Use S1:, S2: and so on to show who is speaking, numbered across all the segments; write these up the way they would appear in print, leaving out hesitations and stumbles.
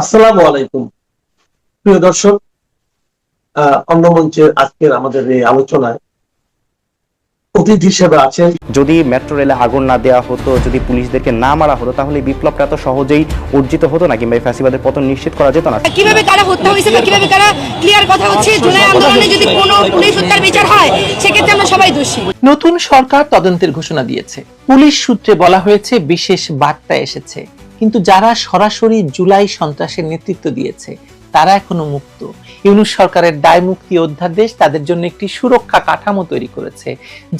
S1: আসসালামু আলাইকুম প্রিয় দর্শক। অন্য মঞ্চের আজকের আমাদের এই আলোচনায় অতিথি হিসেবে আছেন।
S2: যদি মেট্রো রেলে আগুন না দেওয়া হতো, যদি পুলিশদেরকে না মারা হতো, তাহলে বিপ্লবটা এত সহজেই অর্জিত হতো না, কিংবা ফ্যাসিবাদের পতন নিশ্চিত করা যেত না।
S3: কিভাবে কারা হত্যা হয়েছে বা কিভাবে কারা ক্লিয়ার কথা হচ্ছে, জুলাই আন্দোলনে যদি কোনো পুলিশ হত্যার বিচার হয় সেক্ষেত্রে আমরা সবাই দোষী।
S4: নতুন সরকার তদন্তের ঘোষণা দিয়েছে। পুলিশ সূত্রে বলা হয়েছে বিশেষ বার্তা এসেছে, কিন্তু যারা সরাসরি জুলাই সন্ত্রাসের নেতৃত্ব দিয়েছে তারা এখনো মুক্ত। ইউনূস সরকারের দায় মুক্তি অধ্যাদেশ তাদের জন্য একটি সুরক্ষা কাঠামো তৈরি করেছে,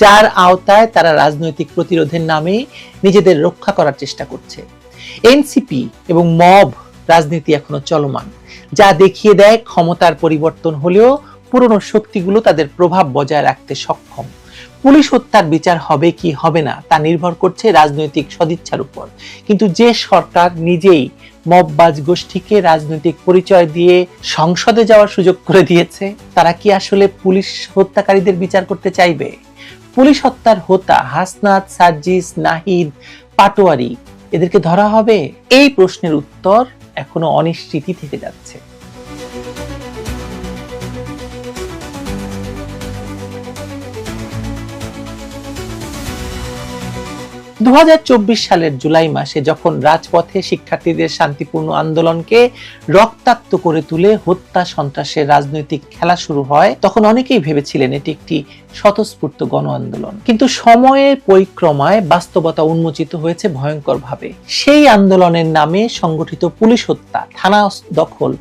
S4: যার আওতায় তারা রাজনৈতিক প্রতিরোধের নামে নিজেদের রক্ষা করার চেষ্টা করছে। এনসিপি এবং মব রাজনীতি এখনো চলমান, যা দেখিয়ে দেয় ক্ষমতার পরিবর্তন হলেও পুরনো শক্তিগুলো তাদের প্রভাব বজায় রাখতে সক্ষম। পুলিশ হত্যার বিচার হবে কি হবে না তা নির্ভর করছে রাজনৈতিক সদিচ্ছার উপর, কিন্তু যে সরকার নিজেই মববাজ গোষ্ঠীকে রাজনৈতিক পরিচয় দিয়ে সংসদে যাওয়ার সুযোগ করে দিয়েছে, তারা কি আসলে পুলিশ হত্যাকারীদের বিচার করতে চাইবে? পুলিশ হত্যার হোতা হাসনাত, সার্জিস, নাহিদ, পাটোয়ারি এদেরকে ধরা হবে? এই প্রশ্নের উত্তর এখনো অনিশ্চিতই থেকে যাচ্ছে। 2024 সালের জুলাই মাসে যখন রাজপথে শিক্ষার্থীদের শান্তিপূর্ণ আন্দোলনকে রক্তাক্ত করে তুলে হত্যা সন্ত্রাসের রাজনৈতিক খেলা শুরু হয়, তখন অনেকেই ভেবেছিলেন এটি একটি স্বতঃস্ফূর্ত গণ আন্দোলন। কিন্তু সময়ের পরিক্রমায় বাস্তবতা উন্মোচিত হয়েছে ভয়ঙ্করভাবে। সেই আন্দোলনের নামে সংগঠিত পুলিশ হত্যা, থানা দখল,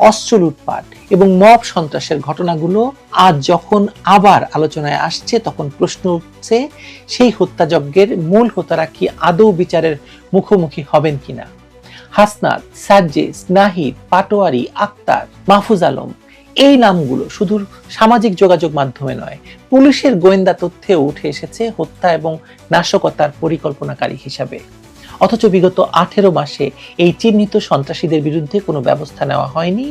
S4: অস্ত্র লুটপাট এবং মব সন্ত্রাসের ঘটনাগুলো আজ যখন আবার আলোচনায় আসছে, তখন প্রশ্ন উঠছে সেই হত্যাযজ্ঞের মূল হোতারা কি আদৌ বিচারের মুখোমুখি হবেন কিনা। হাসনাত, সার্জিস, নাহিদ, পাটোয়ারি, আক্তার, মাহফুজ আলম এই নামগুলো শুধু সামাজিক যোগাযোগ মাধ্যমে নয়, পুলিশের গোয়েন্দা তথ্যেও উঠে এসেছে হত্যা এবং নাশকতার পরিকল্পনাকারী হিসাবে। অথচ বিগত 18 মাসে এই চিহ্নিত সন্ত্রাসীদের বিরুদ্ধে কোনো ব্যবস্থা নেওয়া হয়নি,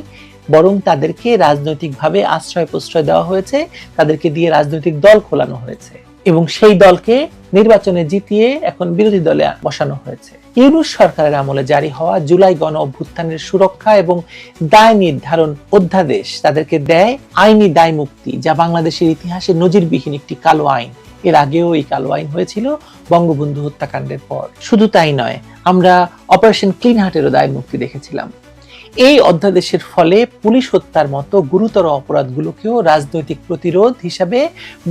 S4: বরং তাদেরকে রাজনৈতিকভাবে আশ্রয় প্রশ্রয় দেওয়া হয়েছে, তাদেরকে দিয়ে রাজনৈতিক দল খোলানো হয়েছে এবং সেই দলকে নির্বাচনে জিতিয়ে এখন বিরোধী দলে বসানো হয়েছে। ইউনূস সরকারের আমলে জারি হওয়া জুলাই গণ অভ্যুত্থানের সুরক্ষা এবং দায় নির্ধারণ অধ্যাদেশ তাদেরকে দেয় আইনি দায় মুক্তি, যা বাংলাদেশের ইতিহাসে নজিরবিহীন একটি কালো আইন। এর আগেও এই কালো আইন হয়েছিল বঙ্গবন্ধু হত্যাকাণ্ডের পর। শুধু তাই নয়, আমরা অপারেশন ক্লিন হার্টেরও দায় মুক্তি দেখেছিলাম। এই অধ্যাদেশের ফলে পুলিশ হত্যার মতো গুরুতর অপরাধগুলোকেও রাজনৈতিক প্রতিরোধ হিসাবে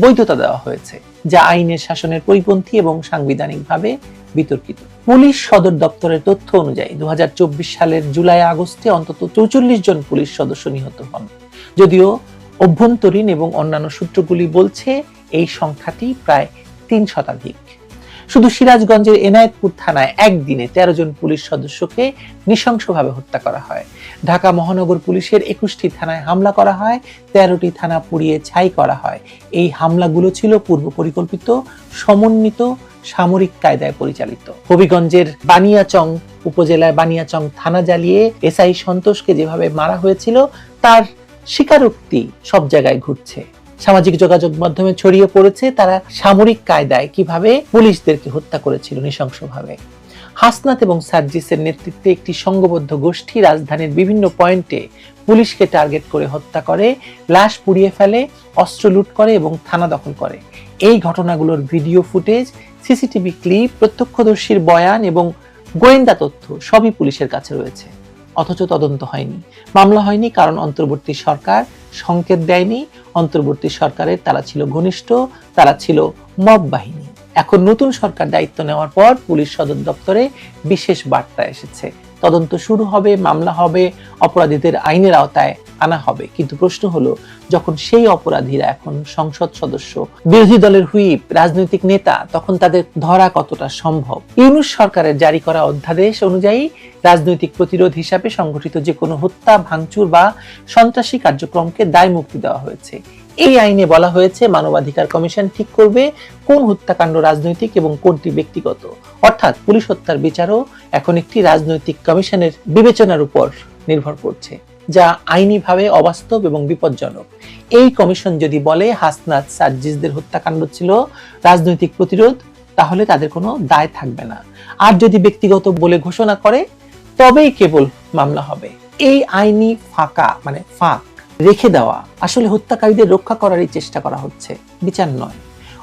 S4: বৈধতা দেওয়া হয়েছে, যা আইনের শাসনের পরিপন্থী এবং সাংবিধানিকভাবে বিতর্কিত। পুলিশ সদর দপ্তরের তথ্য অনুযায়ী 2024 সালের জুলাই আগস্টে অন্তত 44 জন পুলিশ সদস্য নিহত হন, যদিও অভ্যন্তরীণ এবং অন্যান্য সূত্রগুলি বলছে এই সংখ্যাটি প্রায় 3 শতাধিক। শুধু সিরাজগঞ্জের এনায়েতপুর থানায় একদিনে 13 জন পুলিশ সদস্যকে নৃশংসভাবে হত্যা করা হয়। ঢাকা মহানগর পুলিশের 21টি থানায় হামলা করা হয়, 13টি থানা পুড়িয়ে ছাই করা হয়। এই হামলাগুলো ছিল পূর্ব পরিকল্পিত, সমন্বিত, সামরিক কায়দায় পরিচালিত। হবিগঞ্জের বানিয়াচং উপজেলায় বানিয়াচং থানা জ্বালিয়ে এসআই সন্তোষকে যেভাবে মারা হয়েছিল, তার স্বীকারোক্তি সব জায়গায় ঘুরছে। সামাজিক যোগাযোগ মাধ্যমে ছড়িয়ে পড়েছে তারা সামরিক কায়দায় কিভাবে পুলিশদেরকে হত্যা করেছিল নৃশংসভাবে। হাসনাত এবং সার্জিসের নেতৃত্বে একটি সংঘবদ্ধ গোষ্ঠী রাজধানীর বিভিন্ন পয়েন্টে পুলিশকে টার্গেট করে হত্যা করে, লাশ পুড়িয়ে ফেলে, অস্ত্র লুট করে এবং থানা দখল করে। এই ঘটনাগুলোর ভিডিও ফুটেজ, সিসিটিভি ক্লিপ, প্রত্যক্ষদর্শীর বয়ান এবং গোয়েন্দা তথ্য সবই পুলিশের কাছে রয়েছে। অথচ তদন্ত হয়নি, মামলা হয়নি, কারণ অন্তর্বর্তী সরকার সংকেত দেয়নি। অন্তর্বর্তী সরকারের তারা ছিল ঘনিষ্ঠ, তারা ছিল মব বাহিনী। এখন নতুন সরকার দায়িত্ব নেওয়ার পর পুলিশ সদর দপ্তরে বিশেষ বার্তা এসেছে, তদন্ত শুরু হবে, মামলা হবে, অপরাধীদের আইনের আওতায় আনা হবে। কিন্তু প্রশ্ন হলো, যখন সেই অপরাধীরা এখন সংসদ সদস্য, বিরোধী দলের হুইপ, রাজনৈতিক নেতা, তখন তাদের ধরা কতটা সম্ভব? ইউনূস সরকারের জারি করা অধ্যাদেশ অনুযায়ী রাজনৈতিক প্রতিরোধ হিসাবে সংগঠিত যে কোনো হত্যা, ভাঙচুর বা সন্ত্রাসী কার্যক্রমকে দায় মুক্তি দেওয়া হয়েছে। এই আইনে বলা হয়েছে মানবাধিকার কমিশন ঠিক করবে কোন হত্যাকাণ্ড রাজনৈতিক এবং কোনটি ব্যক্তিগত। অর্থাৎ পুলিশ হত্যার বিচারও এখন একটি রাজনৈতিক কমিশনের বিবেচনার উপর নির্ভর করছে, যা আইনিভাবে অবাস্তব এবং বিপজ্জনক। এই কমিশন যদি বলে হাসনাত, সার্জিসদের হত্যাকাণ্ড ছিল রাজনৈতিক প্রতিরোধ, তাহলে তাদের কোনো দায় থাকবে না। আর যদি ব্যক্তিগত বলে ঘোষণা করে, তবেই কেবল মামলা হবে। এই আইনি ফাঁকা মানে ফাঁক রেখে দেওয়া আসলে হত্যাকারীদের রক্ষা করারই চেষ্টা করা হচ্ছে, বিচার নয়।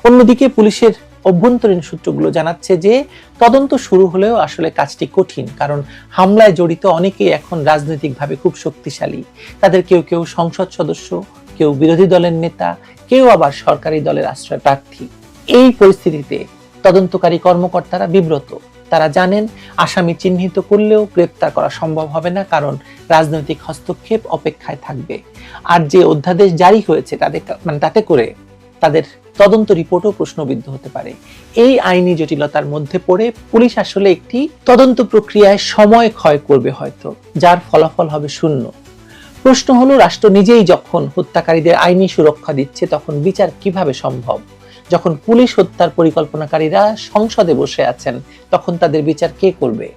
S4: অন্যদিকে পুলিশের অভ্যন্তরীণ সূত্রগুলো জানাচ্ছে যে তদন্ত শুরু হলেও আসলে কাজটি কঠিন, কারণ হামলায় জড়িত অনেকেই এখন রাজনৈতিকভাবে খুব শক্তিশালী। তাদের কেউ কেউ সংসদ সদস্য, কেউ বিরোধী দলের নেতা, কেউ আবার সরকারি দলের আশ্রয় প্রার্থী। এই পরিস্থিতিতে তদন্তকারী কর্মকর্তারা বিব্রত। তারা জানেন আসামি চিহ্নিত করলেও গ্রেপ্তার করা সম্ভব হবে না, কারণ রাজনৈতিক হস্তক্ষেপ অপেক্ষায় থাকবে। আর যে অধ্যাদেশ জারি হয়েছে তাতে করে তাদের তদন্ত রিপোর্টও প্রশ্নবিদ্ধ হতে পারে। এই আইনি জটিলতার মধ্যে পড়ে পুলিশ আসলে একটি তদন্ত প্রক্রিয়ায় সময় ক্ষয় করবে হয়তো, যার ফলাফল হবে শূন্য। প্রশ্ন হলো, রাষ্ট্র নিজেই যখন হত্যাকারীদের আইনি সুরক্ষা দিচ্ছে তখন বিচার কিভাবে সম্ভব? যখন পুলিশ হত্যার পরিকল্পনাকারীরা সংসদে বসে আছেন তখন তাদের বিচার কে করবে?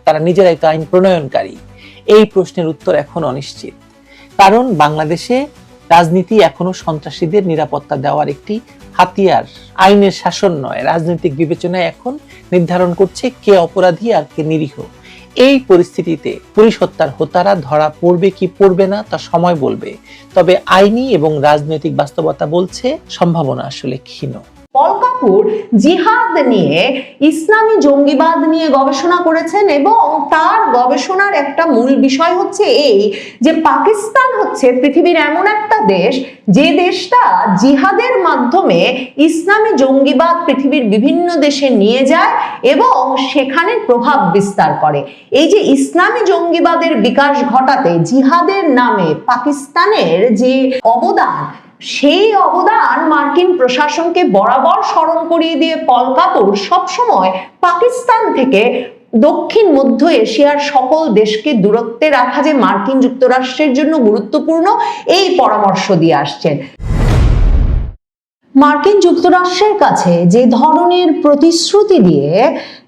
S4: তারা নিজেরাই তো আইন প্রণয়নকারী। এই প্রশ্নের উত্তর এখন অনিশ্চিত, কারণ বাংলাদেশে রাজনীতি এখনো সন্ত্রাসীদের নিরাপত্তা দেওয়ার একটি হাতিয়ার। আইনের শাসন নয়, রাজনৈতিক বিবেচনায় এখন নির্ধারণ করছে কে অপরাধী আর কে নিরীহ। এই পরিস্থিতিতে পুলিশ হত্যার হোতারা ধরা পড়বে কি পড়বে না তা সময় বলবে, তবে আইনি এবং রাজনৈতিক বাস্তবতা বলছে সম্ভাবনা আসলে ক্ষীণ।
S5: পল কাপুর জিহাদ নিয়ে, ইসলামী জঙ্গিবাদ নিয়ে গবেষণা করেছেন এবং তার গবেষণার একটা মূল বিষয় হচ্ছে এই যে পাকিস্তান হচ্ছে পৃথিবীর এমন একটা দেশ যে দেশটা জিহাদের মাধ্যমে ইসলামী জঙ্গিবাদ পৃথিবীর বিভিন্ন দেশে নিয়ে যায় এবং সেখানে প্রভাব বিস্তার করে। এই যে ইসলামী জঙ্গিবাদের বিকাশ ঘটাতে জিহাদের নামে পাকিস্তানের যে অবদান, সেই অবদান মার্কিন প্রশাসনকে বরাবর স্মরণ করিয়ে দিয়ে পল কাপুর সবসময় পাকিস্তান থেকে দক্ষিণ মধ্য এশিয়ার সকল দেশকে দূরত্বে রাখা যে মার্কিন যুক্তরাষ্ট্রের জন্য গুরুত্বপূর্ণ এই পরামর্শ দিয়ে আসছেন। মার্কিন যুক্তরাষ্ট্রের কাছে যে ধরনের প্রতিশ্রুতি দিয়ে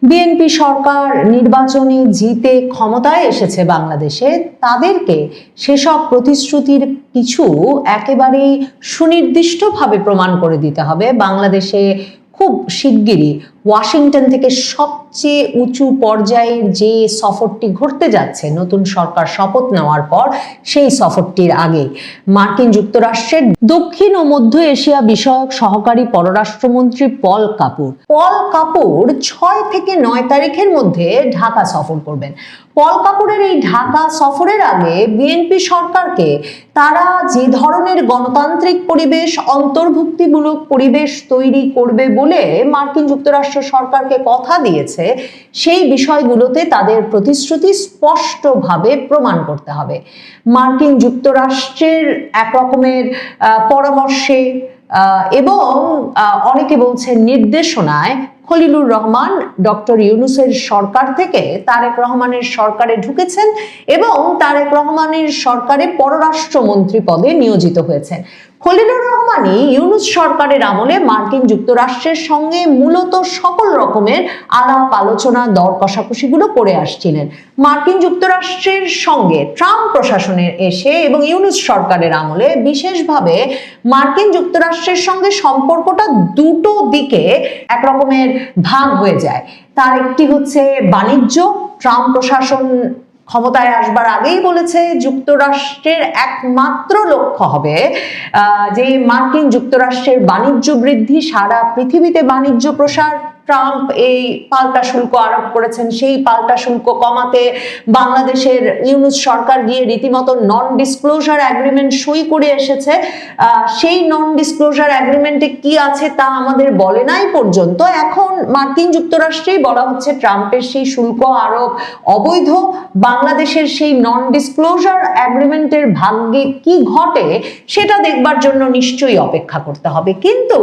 S5: বিএনপি সরকার নির্বাচনে জিতে ক্ষমতায় এসেছে বাংলাদেশে, তাদেরকে সেসব প্রতিশ্রুতির কিছু একেবারেই সুনির্দিষ্টভাবে প্রমাণ করে দিতে হবে। বাংলাদেশে খুব শিগগিরই ওয়াশিংটন থেকে সবচেয়ে উঁচু পর্যায়ের যে সফরটি ঘটতে যাচ্ছে নতুন সরকার শপথ নেওয়ার পর, সেই সফরটির আগে মার্কিন যুক্তরাষ্ট্রের দক্ষিণ ও মধ্য এশিয়া বিষয়ক সহকারী পররাষ্ট্রমন্ত্রী পল কাপুর 6 থেকে 9 তারিখের মধ্যে ঢাকা সফর করবেন। পল কাপুরের এই ঢাকা সফরের আগে বিএনপি সরকারকে তারা যে ধরনের গণতান্ত্রিক পরিবেশ, অন্তর্ভুক্তিমূলক পরিবেশ তৈরি করবে বলে মার্কিন যুক্তরাষ্ট্র সরকারকে কথা দিয়েছে, সেই বিষয়গুলোতে তাদের প্রতিশ্রুতি স্পষ্টভাবে প্রমাণ করতে হবে। মার্কিন যুক্তরাষ্ট্রের এক রকমের পরামর্শে এবং অনেকে বলছেন নির্দেশনায় খলিলুর রহমান ডক্টর ইউনূসের সরকার থেকে তারেক রহমানের সরকারে ঢুকেছেন এবং তারেক রহমানের সরকারে পররাষ্ট্রমন্ত্রী পদে নিয়োজিত হয়েছেন। খলিলুর রহমানই ইউনূস সরকারের আমলে মার্কিন যুক্তরাষ্ট্রের সঙ্গে মূলত সকল রকমের আলাপ আলোচনা, দর কষাকষিগুলো করে আসছিলেন। মার্কিন যুক্তরাষ্ট্রের সঙ্গে ট্রাম্প প্রশাসনের এসে এবং ইউনূস সরকারের আমলে বিশেষভাবে মার্কিন যুক্তরাষ্ট্রের সঙ্গে সম্পর্কটা দুটো দিকে এক রকমের ভাগ হয়ে যায়। তার একটি হচ্ছে বাণিজ্য। ট্রাম্প প্রশাসন ক্ষমতায় আসবার আগেই বলেছে যুক্তরাষ্ট্রের একমাত্র লক্ষ্য হবে যে মার্কিন যুক্তরাষ্ট্রের বাণিজ্য বৃদ্ধি, সারা পৃথিবীতে বাণিজ্য প্রসার। ট্রাম্প এই পাল্টা শুল্ক আরোপ করেছেন, সেই পাল্টা শুল্ক কমাতে বাংলাদেশের ইউনূস সরকার গিয়ে রীতিমতো নন ডিসক্লোজার এগ্রিমেন্ট সই করে এসেছে। সেই নন ডিসক্লোজার এগ্রিমেন্টে কি আছে তা আমাদের বলে নাই পর্যন্ত। এখন মার্কিন যুক্তরাষ্ট্রেই বলা হচ্ছে ট্রাম্পের সেই শুল্ক আরোপ অবৈধ। বাংলাদেশের সেই নন ডিসক্লোজার এগ্রিমেন্টের ভাগ্যে কি ঘটে সেটা দেখবার জন্য নিশ্চয়ই অপেক্ষা করতে হবে। কিন্তু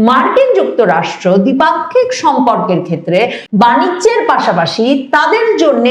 S5: মার্কিন যুক্তরাষ্ট্র দ্বিপাক্ষিক সম্পর্কের ক্ষেত্রে বাণিজ্যের পাশাপাশি তাদের জন্য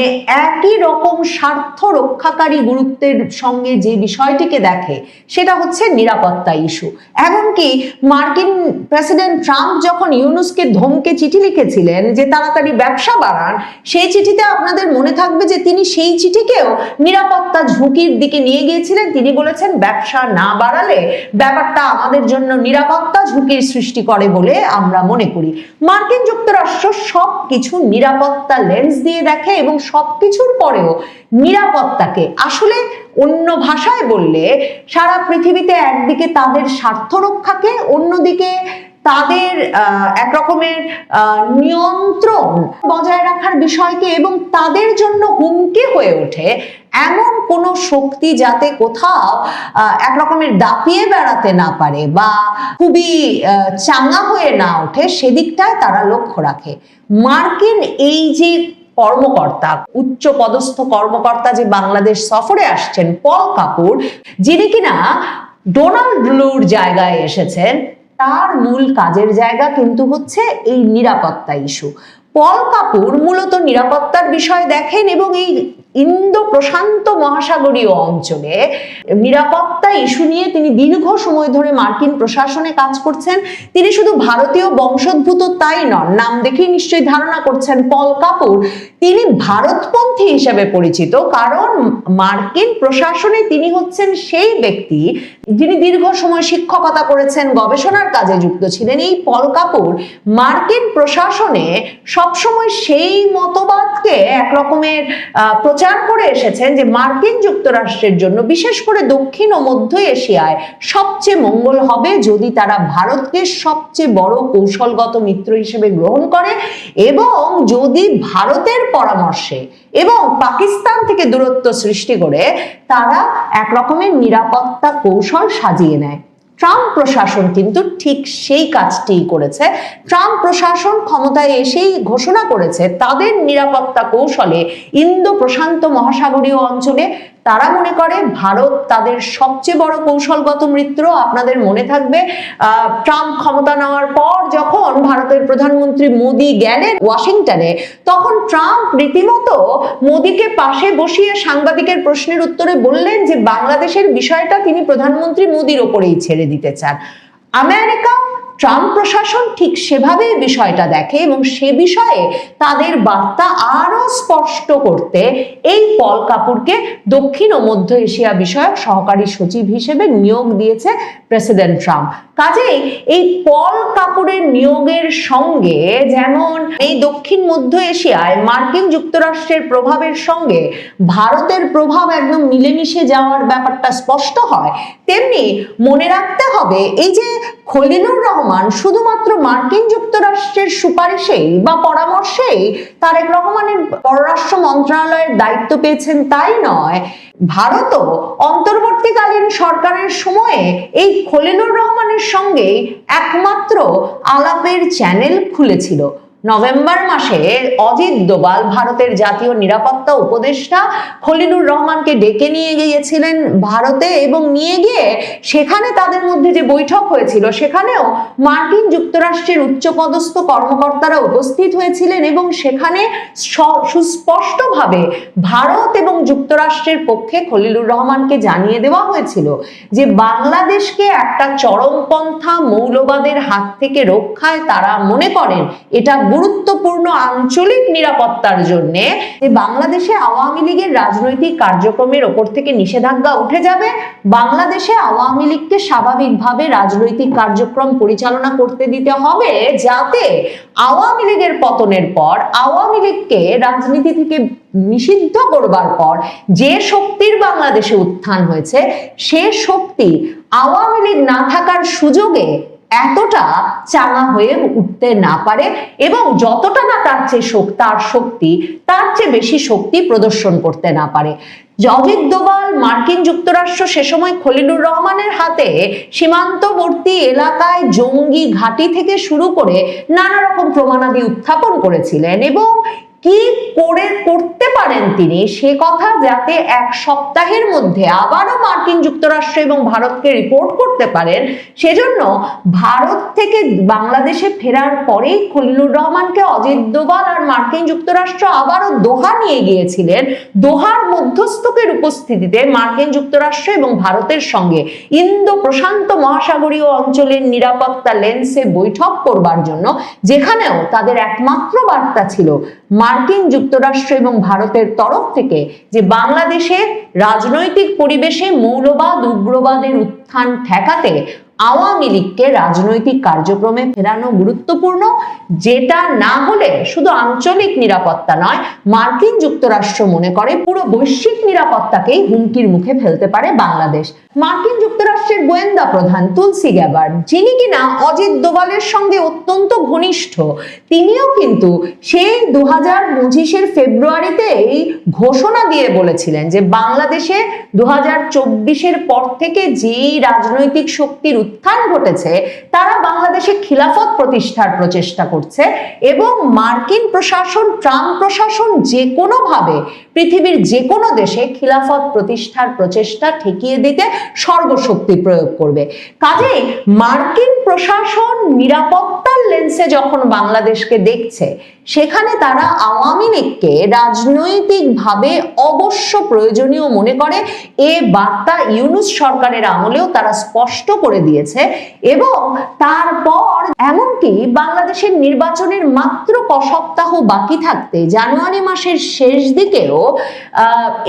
S5: একই রকম স্বার্থ রক্ষাকারী গুরুত্বের সঙ্গে যে বিষয়টিকে দেখে সেটা হচ্ছে নিরাপত্তা ইস্যু। এমনকি মার্কিন প্রেসিডেন্ট ট্রাম্প যখন ইউনূসকে ধমকে চিঠি লিখেছিলেন যে তাড়াতাড়ি ব্যবসা বাড়ান, সেই চিঠিতে আপনাদের মনে থাকবে যে তিনি সেই চিঠিকেও নিরাপত্তা ঝুঁকির দিকে নিয়ে গিয়েছিলেন। তিনি বলেছেন ব্যবসা না বাড়ালে ব্যাপারটা আমাদের জন্য নিরাপত্তা ঝুঁকির সৃষ্টি করে বলে আমরা মনে করি। মার্কিন যুক্তরাষ্ট্র সবকিছু নিরাপত্তা লেন্স দিয়ে দেখে এবং সবকিছুর পরেও নিরাপত্তাকে আসলে অন্য ভাষায় বললে সারা পৃথিবীতে একদিকে তাদের স্বার্থ রক্ষাকে, অন্যদিকে তাদের এক রকমের নিয়ন্ত্রণ বজায় রাখার বিষয়কে এবং তাদের জন্য হুমকি হয়ে ওঠে এমন কোন শক্তি যাতে কোথাও এক রকমের দাপিয়ে বেড়াতে না পারে বা খুবই চাঙ্গা হয়ে না ওঠে, সেদিকটায় তারা লক্ষ্য রাখে। মার্কিন এই যে কর্মকর্তা, উচ্চ পদস্থ কর্মকর্তা যে বাংলাদেশ সফরে আসছেন, পল কাপুর, যিনি কিনা ডোনাল্ড লুর জায়গায় এসেছেন, তার মূল কাজের জায়গা কিন্তু হচ্ছে এই নিরাপত্তা ইস্যু। পল কাপুর মূলত নিরাপত্তার বিষয় দেখেন এবং এই ইন্দো প্রশান্ত মহাসাগরীয় অঞ্চলে নিরাপত্তা ইস্যু নিয়ে তিনি দীর্ঘ সময় ধরে মার্কিন প্রশাসনে কাজ করছেন। তিনি শুধু ভারতীয় বংশোদ্ভূত তাই নন, নাম দেখেই নিশ্চয়ই ধারণা করছেন পল কাপুর তিনি ভারতপন্থী হিসেবে পরিচিত, কারণ মার্কিন প্রশাসনে তিনি হচ্ছেন সেই ব্যক্তি যিনি দীর্ঘ সময় শিক্ষকতা করেছেন, গবেষণার কাজে যুক্ত ছিলেন। এই পল কাপুর মার্কিন প্রশাসনে সবসময় সেই মতবাদকে এক রকমের প্রচার করে এসেছেন যে মার্কিন যুক্তরাষ্ট্রের জন্য, বিশেষ করে দক্ষিণ ও মধ্য এশিয়ায় সবচেয়ে মঙ্গল হবে যদি তারা ভারতকে সবচেয়ে বড় কৌশলগত মিত্র হিসেবে গ্রহণ করে এবং যদি ভারতের পরামর্শে এবং পাকিস্তান থেকে দূরত্ব সৃষ্টি করে তারা এক রকমের নিরাপত্তা কৌশল সাজিয়ে নেয়। ট্রাম্প প্রশাসন কিন্তু ঠিক সেই কাজটি করেছে। ট্রাম্প প্রশাসন ক্ষমতায় এসেই ঘোষণা করেছে তাদের নিরাপত্তা কৌশলে ইন্দো প্রশান্ত মহাসাগরীয় অঞ্চলে তারা মনে করে ভারত তাদের সবচেয়ে বড় কৌশলগত মিত্র। আপনাদের মনে থাকবে ট্রাম্প ক্ষমতা নেওয়ার পর যখন ভারতের প্রধানমন্ত্রী মোদি গেলেন ওয়াশিংটনে, তখন ট্রাম্প রীতিমতো মোদিকে পাশে বসিয়ে সাংবাদিকের প্রশ্নের উত্তরে বললেন যে বাংলাদেশের বিষয়টা তিনি প্রধানমন্ত্রী মোদির ওপরেই ছেড়ে দিতে চান। আমেরিকা ট্রাম্প প্রশাসন ঠিক সেভাবেই বিষয়টা দেখে এবং সে বিষয়ে তাদের বার্তা আরো স্পষ্ট করতে এই পল কাপুরকে দক্ষিণ ও মধ্য এশিয়া বিষয়ক সহকারী সচিব হিসেবে নিয়োগ দিয়েছে প্রেসিডেন্ট ট্রাম্প। কাজেই এই পল কাপুরের নিয়োগের সঙ্গে যেমন এই দক্ষিণ মধ্য এশিয়ায় মার্কিন যুক্তরাষ্ট্রের প্রভাবের সঙ্গে ভারতের প্রভাব একদম মিলেমিশে যাওয়ার ব্যাপারটা স্পষ্ট হয়, তেমনি মনে রাখতে হবে এই যে খলিলুর রহমান শুধুমাত্র মার্কিন যুক্তরাষ্ট্রের সুপারিশেই বা পরামর্শেই তারেক রহমানের পররাষ্ট্র মন্ত্রণালয়ের দায়িত্ব পেয়েছেন তাই নয়, ভারতও অন্তর্বর্তীকালীন সরকারের সময়ে এই খলিলুর রহমানের সঙ্গে একমাত্র আলাপের চ্যানেল খুলেছিল। নভেম্বর মাসে অজিত দোভাল ভারতের জাতীয় নিরাপত্তা উপদেষ্টা খলিলুর রহমানকে ডেকে নিয়ে গিয়েছিলেন ভারতে এবং নিয়ে গিয়ে সেখানে তাদের মধ্যে যে বৈঠক হয়েছিল সেখানেও মার্কিন যুক্তরাষ্ট্রের উচ্চপদস্থ কর্মকর্তারা উপস্থিত হয়েছিলেন এবং সেখানে সুস্পষ্টভাবে ভারত এবং যুক্তরাষ্ট্রের পক্ষে খলিলুর রহমানকে জানিয়ে দেওয়া হয়েছিল যে বাংলাদেশকে একটা চরমপন্থা মৌলবাদের হাত থেকে রক্ষায় তারা মনে করেন এটা গুরুত্বপূর্ণ আঞ্চলিক নিরাপত্তার জন্য যে বাংলাদেশে আওয়ামী লীগের রাজনৈতিক কার্যক্রমের ওপর থেকে নিষেধাজ্ঞা উঠে যাবে, বাংলাদেশে আওয়ামী লীগকে স্বাভাবিকভাবে রাজনৈতিক কার্যক্রম পরিচালনা করতে দিতে হবে যাতে আওয়ামী লীগের পতনের পর আওয়ামী লীগকে রাজনীতি থেকে নিষিদ্ধ করবার পর যে শক্তির বাংলাদেশে উত্থান হয়েছে সে শক্তি আওয়ামী লীগ না থাকার সুযোগে এতটা চাঙা হয়ে উঠতে না পারে এবং যতটা না তার শক্তি তার চেয়ে বেশি শক্তি প্রদর্শন করতে না পারে। অজিত দোভাল মার্কিন যুক্তরাষ্ট্র সে সময় খলিলুর রহমানের হাতে সীমান্তবর্তী এলাকায় জঙ্গি ঘাঁটি থেকে শুরু করে নানা রকম প্রমাণাদি উত্থাপন করেছিলেন এবং কি করে করতে পারেন তিনি সে কথা যাতে এক সপ্তাহের মধ্যে আবারও মার্কিন যুক্তরাষ্ট্র এবং ভারতকে রিপোর্ট করতে পারেন, সেজন্য ভারত থেকে বাংলাদেশে ফেরার পরেই খলিলুর রহমানকে অজিত দোভাল আর মার্কিন যুক্তরাষ্ট্র আবারও দোহা নিয়ে গিয়েছিলেন। দোহার মধ্যস্থকের উপস্থিতিতে মার্কিন যুক্তরাষ্ট্র এবং ভারতের সঙ্গে ইন্দো প্রশান্ত মহাসাগরীয় অঞ্চলের নিরাপত্তা লেন্সে বৈঠক করবার জন্য, যেখানেও তাদের একমাত্র বার্তা ছিল মার্কিন যুক্তরাষ্ট্র এবং ভারতের তরফ থেকে যে বাংলাদেশের রাজনৈতিক পরিবেশে মৌলবাদ উগ্রবাদের উত্থান ঠেকাতে আওয়ামী লীগকে রাজনৈতিক কার্যক্রমে ফেরানো গুরুত্বপূর্ণ, যেটা না হলে শুধু আঞ্চলিক নিরাপত্তা নয়, মার্কিন যুক্তরাষ্ট্র মনে করে পুরো বৈশ্বিক নিরাপত্তাকেই হুমকির মুখে ফেলতে পারে বাংলাদেশ। মার্কিন যুক্তরাষ্ট্রের গোয়েন্দা প্রধান তুলসি গ্যাবার্ড, যিনি কিনা অজিত দোভালের সঙ্গে অত্যন্ত ঘনিষ্ঠ, তিনিও কিন্তু সেই 2025-এর ফেব্রুয়ারিতেই ঘোষণা দিয়ে বলেছিলেন যে বাংলাদেশে 2024-এর পর থেকে যেই রাজনৈতিক শক্তির উত্থান ঘটেছে তারা বাংলাদেশে খিলাফত প্রতিষ্ঠার প্রচেষ্টা করছে এবং মার্কিন প্রশাসন, ট্রাম্প প্রশাসন যে কোনোভাবে পৃথিবীর যে কোনো দেশে খিলাফত প্রতিষ্ঠার প্রচেষ্টা ঠেকিয়ে দিতে সর্বশক্তি প্রয়োগ করবে। কাজেই মার্কিন প্রশাসন নিরাপত্তার লেন্সে যখন বাংলাদেশকে দেখছে, সেখানে তারা আওয়ামী লীগকে রাজনৈতিকভাবে অবশ্য প্রয়োজনীয় মনে করে। এ বার্তা ইউনূস সরকারের আমলেও তারা স্পষ্ট করে দিয়েছে এবং তারপর এমনকি বাংলাদেশের নির্বাচনের মাত্র ক সপ্তাহ বাকি থাকতে জানুয়ারি মাসের শেষ দিকেও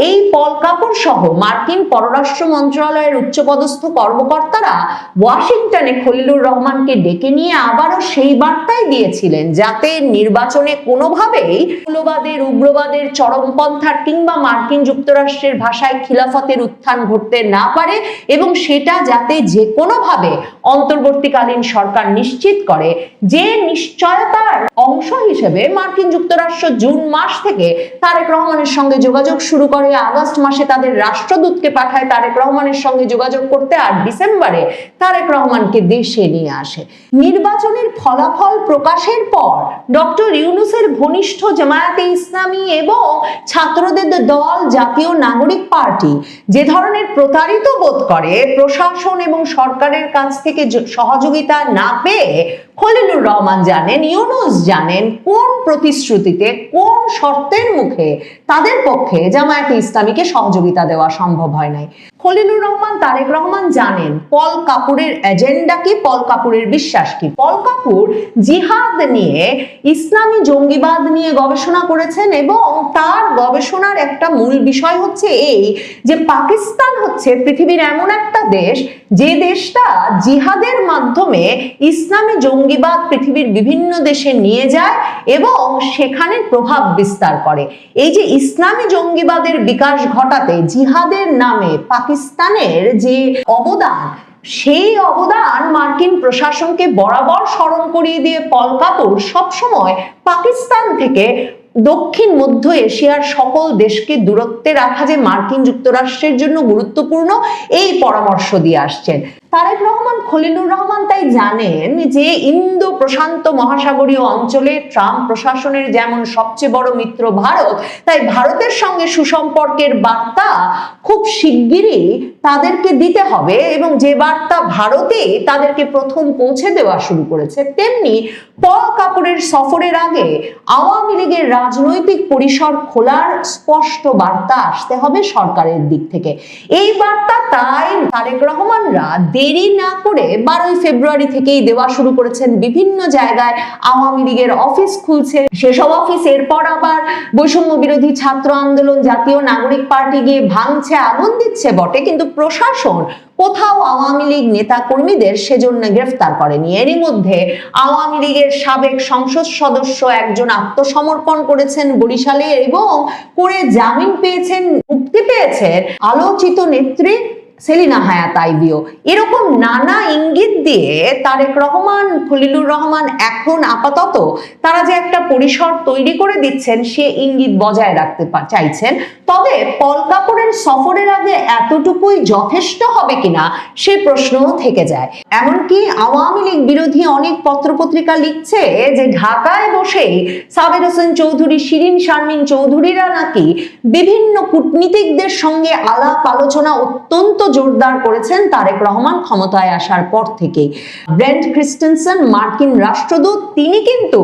S5: এই পল কাপড় সহ মার্কিন পররাষ্ট্র মন্ত্রণালয়ের উচ্চপদস্থ কর্মকর্তারা ওয়াশিংটনে খলিলুর রহমানকে ডেকে নিয়ে আবারও সেই বার্তাই দিয়েছিলেন যাতে নির্বাচনে কোনোভাবেই মৌলবাদের, উগ্রবাদের, চরমপন্থার কিংবা মার্কিন যুক্তরাষ্ট্রের ভাষায় খিলাফতের উত্থান ঘটতে না পারে এবং সেটা যাতে যে কোনোভাবে অন্তর্বর্তীকালীন সরকার নিশ্চিত করে। যে নিশ্চয়তার অংশ হিসেবে মার্কিন যুক্তরাষ্ট্র জুন মাস থেকে তারেক রহমানের সঙ্গে যোগাযোগ শুরু করে, আগস্ট মাসে তাদের রাষ্ট্রদূতকে পাঠায় তারেক রহমানের সঙ্গে যোগাযোগ করতে, আর ডিসেম্বরে তারেক রহমানকে দেশে নিয়ে আসে। নির্বাচনের ফলাফল প্রকাশের পর ডক্টর ইউনূসের ঘনিষ্ঠ জামায়াতে ইসলামী এবং ছাত্রদের দল জাতীয় নাগরিক পার্টি যে ধরনের প্রতারিত বোধ করে প্রশাসন এবং সরকারের কাছ থেকে সহযোগিতা না পেয়ে, খলিলুর রহমান জানেন, ইউনূস জানেন কোন প্রতিশ্রুতিতে, কোন শর্তের মুখে তাদের পক্ষে জামায়াতে ইসলামীকে সহযোগিতা দেওয়া সম্ভব হয় নাই। খলিলুর রহমান, তারেক রহমান জানেন পল কাপুরের এজেন্ডা কি, পল কাপুরের বিশ্বাস কি। পল কাপুর জিহাদ নিয়ে, ইসলামী জঙ্গিবাদ নিয়ে গবেষণা করেছেন এবং তার গবেষণার একটা মূল বিষয় হচ্ছে এই যে পাকিস্তান হচ্ছে পৃথিবীর এমন একটা দেশ যে দেশটা জিহাদের মাধ্যমে ইসলামী জঙ্গিবাদ পৃথিবীর বিভিন্ন দেশে নিয়ে যায় এবং সেখানে প্রভাব বিস্তার করে। এই যে ইসলামী জঙ্গিবাদের বিকাশ ঘটাতে জিহাদের নামে পাকিস্তানের যে অবদান, সেই অবদান মার্কিন প্রশাসনকে বরাবর স্মরণ করিয়ে দিয়ে পল কাপুর সবসময় পাকিস্তান থেকে দক্ষিণ মধ্য এশিয়ার সকল দেশকে দূরত্বে রাখা যে মার্কিন যুক্তরাষ্ট্রের জন্য গুরুত্বপূর্ণ, এই পরামর্শ দিয়ে আসছেন। তারেক রহমান, খলিলুর রহমান তাই জানেন যে ইন্দো প্রশান্ত মহাসাগরীয় অঞ্চলে ট্রাম্প প্রশাসনের যেমন সবচেয়ে বড় মিত্র ভারত, তাই ভারতের সঙ্গে সুসম্পর্কের বার্তা খুব শিগগিরই তাদেরকে দিতে হবে এবং যে বার্তা ভারতে তাদেরকে প্রথম পৌঁছে দেওয়া শুরু করেছে, তেমনি পল কাপুরের সফরের আগে আওয়ামী লীগের রাজনৈতিক পরিসর খোলার স্পষ্ট বার্তা আসতে হবে সরকারের দিক থেকে। এই বার্তা তাই তারেক রহমানরা দেরি না করে 12 ফেব্রুয়ারি থেকেই দেওয়া শুরু করেছেন। বিভিন্ন জায়গায় আওয়ামী লীগের অফিস খুলছে, সেসব অফিস এরপর আবার বৈষম্য বিরোধী ছাত্র আন্দোলন, জাতীয় নাগরিক পার্টি গিয়ে ভাঙছে, আগুন দিচ্ছে বটে, কিন্তু প্রশাসন কোথাও আওয়ামী লীগ নেতা কর্মীদের সেজন্য গ্রেফতার করেনি। এরই মধ্যে আওয়ামী লীগের সাবেক সংসদ সদস্য একজন আত্মসমর্পণ করেছেন বরিশালে এবং করে জামিন পেয়েছেন, মুক্তি পেয়েছেন আলোচিত নেত্রী সেলিনা হায়াত আইবিও। এরকম নানা ইঙ্গিত দিয়ে তারেক রহমান, খলিলুর রহমান এখন আপাতত তারা যে একটা পরিসর তৈরি করে দিচ্ছেন সে ইঙ্গিত বজায় রাখতে চাইছেন। তবে পল কাপুরের সফরের আগে এতটুকুই যথেষ্ট হবে কিনা সে প্রশ্নও থেকে যায়। এমনকি আওয়ামী লীগ বিরোধী অনেক পত্রপত্রিকা লিখছে যে ঢাকায় বসেই সাবের হোসেন চৌধুরী, শিরিন শারমিন চৌধুরীরা নাকি বিভিন্ন কূটনীতিকদের সঙ্গে আলাপ আলোচনা অত্যন্ত জোরদার করেছেন তারেক রহমান ক্ষমতায় আসার পর থেকেই। ব্রেন্ট ক্রিস্টেনসেন, মার্কিন রাষ্ট্রদূত, তিনি কিন্তু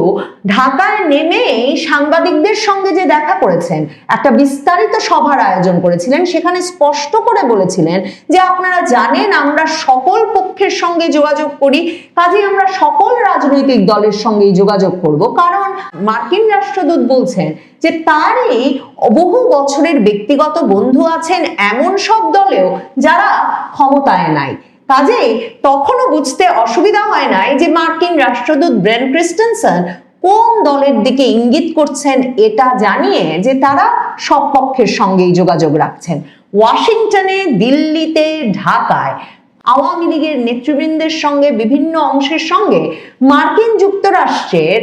S5: ঢাকায় নেমে সাংবাদিকদের সঙ্গে যে দেখা করেছেন, একটা বিস্তারিত সভার আয়োজন করেছিলেন, সেখানে স্পষ্ট করে বলেছিলেন যে আপনারা জানেন আমরা সকল পক্ষের সঙ্গে যোগাযোগ করি, কাজে আমরা সকল রাজনৈতিক দলের সঙ্গেই যোগাযোগ করব। কারণ মার্কিন রাষ্ট্রদূত বলছেন যে তারই বহু বছরের ব্যক্তিগত বন্ধু আছেন এমন সব দলেও যারা ক্ষমতায় নাই। কাজেই তখনও বুঝতে অসুবিধা হয় নাই যে মার্কিন রাষ্ট্রদূত ব্রেন ক্রিস্টেনসন কোন দলের দিকে ইঙ্গিত করছেন, এটা জানিয়ে যে তারা সব পক্ষের সঙ্গেই যোগাযোগ রাখছেন। ওয়াশিংটনে, দিল্লিতে, ঢাকায় আওয়ামী লীগের নেতৃবৃন্দের সঙ্গে, বিভিন্ন অংশের সঙ্গে মার্কিন যুক্তরাষ্ট্রের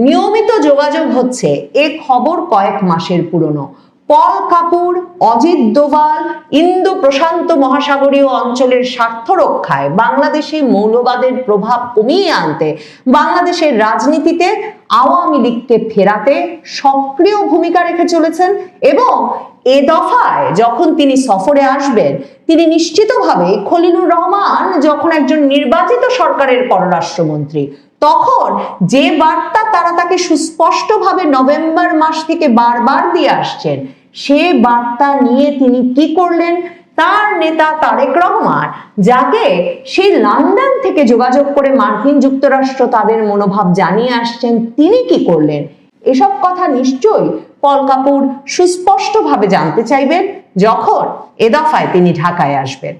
S5: নিয়মিত যোগাযোগ হচ্ছে। এ খবর কয়েক মাসের পুরনো। পল কাপুর, অজিত দোভাল ইন্দো প্রশান্ত মহাসাগরীয় অঞ্চলের স্বার্থ রক্ষায় বাংলাদেশে মৌলবাদের প্রভাব কমিয়ে আনতে, বাংলাদেশের রাজনীতিতে আওয়ামী লীগকে ফেরাতে সক্রিয় ভূমিকা রেখে চলেছেন। এবং এ দফায় যখন তিনি সফরে আসবেন, তিনি নিশ্চিতভাবে খলিলুর রহমান যখন একজন নির্বাচিত সরকারের পররাষ্ট্রমন্ত্রী, তখন যে বার্তা তারা তাকে সুস্পষ্টভাবে নভেম্বর মাস থেকে বারবার দিয়ে আসছেন, সে বার্তা নিয়ে তিনি কি করলেন? তার নেতা তারেক রহমান, যাকে সেই লন্ডন থেকে যোগাযোগ করে মার্কিন যুক্তরাষ্ট্র তাদের মনোভাব জানিয়ে আসছেন, তিনি কি করলেন? এসব কথা নিশ্চয়ই পল কাপুর সুস্পষ্টভাবে জানতে চাইবেন যখন এ দফায় তিনি ঢাকায় আসবেন।